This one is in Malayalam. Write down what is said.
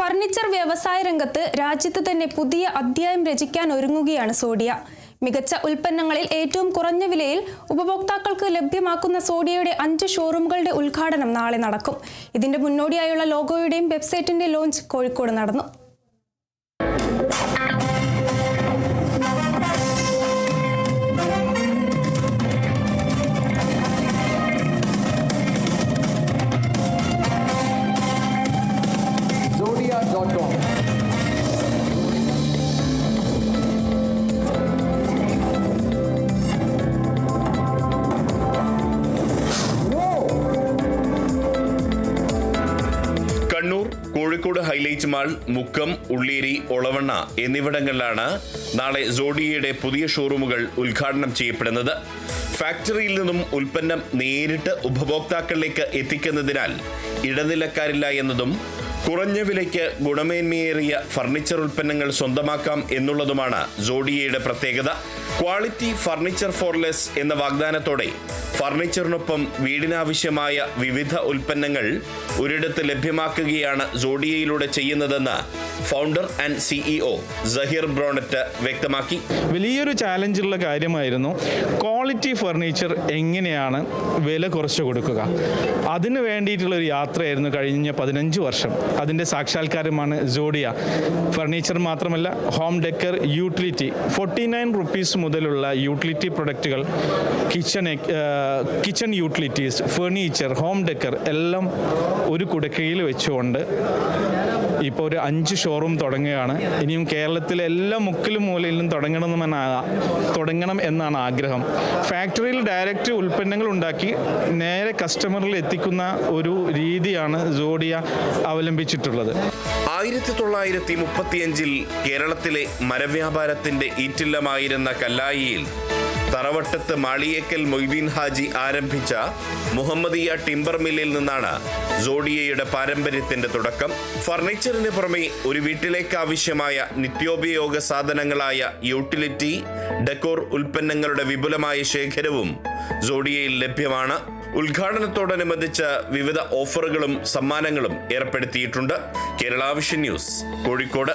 ഫർണിച്ചർ വ്യവസായ രംഗത്ത് രാജ്യത്ത് തന്നെ പുതിയ അധ്യായം രചിക്കാൻ ഒരുങ്ങുകയാണ് സോഡിയ. മികച്ച ഉൽപ്പന്നങ്ങളിൽ ഏറ്റവും കുറഞ്ഞ വിലയിൽ ഉപഭോക്താക്കൾക്ക് ലഭ്യമാക്കുന്ന സോഡിയയുടെ 5 ഷോറൂമുകളുടെ ഉദ്ഘാടനം നാളെ നടക്കും. ഇതിന്റെ മുന്നോടിയായുള്ള ലോഗോയുടെയും വെബ്സൈറ്റിന്റെ ലോഞ്ച് കോഴിക്കോട് നടന്നു. കണ്ണൂർ, കോഴിക്കോട് ഹൈലൈറ്റ് മാൾ, മുക്കം, ഉള്ളേരി, ഒളവണ്ണ എന്നിവിടങ്ങളിലാണ് നാളെ സോഡിയയുടെ പുതിയ ഷോറൂമുകൾ ഉദ്ഘാടനം ചെയ്യപ്പെടുന്നത്. ഫാക്ടറിയിൽ നിന്നും ഉൽപ്പന്നം നേരിട്ട് ഉപഭോക്താക്കളിലേക്ക് എത്തിക്കുന്നതിനാൽ ഇടനിലക്കാരില്ല എന്നതും കുറഞ്ഞ വിലയ്ക്ക് ഗുണമേന്മയേറിയ ഫർണിച്ചർ ഉൽപ്പന്നങ്ങൾ സ്വന്തമാക്കാം എന്നുള്ളതുമാണ് സോഡിയയുടെ പ്രത്യേകത. ക്വാളിറ്റി ഫർണിച്ചർ ഫോർ ലെസ് എന്ന വാഗ്ദാനത്തോടെ ഫർണിച്ചറിനൊപ്പം വീടിനാവശ്യമായ വിവിധ ഉൽപ്പന്നങ്ങൾ ഒരിടത്ത് ലഭ്യമാക്കുകയാണ് സോഡിയയിലൂടെ ചെയ്യുന്നതെന്ന് ഫൗണ്ടർ ആൻഡ് CEO സഹീർ ബ്രോണറ്റ് വ്യക്തമാക്കി. വലിയൊരു ചാലഞ്ചുള്ള കാര്യമായിരുന്നു ക്വാളിറ്റി ഫർണിച്ചർ എങ്ങനെയാണ് വില കുറച്ച് കൊടുക്കുക. അതിന് വേണ്ടിയിട്ടുള്ളൊരു യാത്രയായിരുന്നു കഴിഞ്ഞ 15 വർഷം. അതിൻ്റെ സാക്ഷാത്കാരമാണ് സോഡിയ. ഫർണിച്ചർ മാത്രമല്ല, ഹോം ഡെക്കർ, യൂട്ടിലിറ്റി 49 റുപ്പീസ് മുതലുള്ള യൂട്ടിലിറ്റി പ്രൊഡക്റ്റുകൾ, kitchen utilities, furniture, home decker എല്ലാം ഒരു കുടക്കീഴിൽ വെച്ചുകൊണ്ട് ഇപ്പോൾ ഒരു 5 ഷോറൂം തുടങ്ങുകയാണ്. ഇനിയും കേരളത്തിലെ എല്ലാ മുക്കിലും മൂലയിലും തുടങ്ങണം എന്നാണ് ആഗ്രഹം. ഫാക്ടറിയിൽ ഡയറക്റ്റ് ഉൽപ്പന്നങ്ങൾ ഉണ്ടാക്കി നേരെ കസ്റ്റമറിൽ എത്തിക്കുന്ന ഒരു രീതിയാണ് സോഡിയ അവലംബിച്ചിട്ടുള്ളത്. 1935 കേരളത്തിലെ മരവ്യാപാരത്തിന്റെ ഈറ്റില്ലമായിരുന്ന കല്ലായിയിൽ തറവട്ടത്ത് മാളിയേക്കൽ മൊയ്തീൻ ഹാജി ആരംഭിച്ച മുഹമ്മദിയ ടിംബർ മില്ലിൽ നിന്നാണ് സോഡിയയുടെ പാരമ്പര്യത്തിന്റെ തുടക്കം. ഫർണിച്ചറിന് പുറമെ ഒരു വീട്ടിലേക്ക് ആവശ്യമായ നിത്യോപയോഗ സാധനങ്ങളായ യൂട്ടിലിറ്റി, ഡെക്കോർ ഉൽപ്പന്നങ്ങളുടെ വിപുലമായ ശേഖരവും സോഡിയയിൽ ലഭ്യമാണ്. ഉദ്ഘാടനത്തോടനുബന്ധിച്ച് വിവിധ ഓഫറുകളും സമ്മാനങ്ങളും ഏർപ്പെടുത്തിയിട്ടുണ്ട്. Kerala vision news, Kozhikode.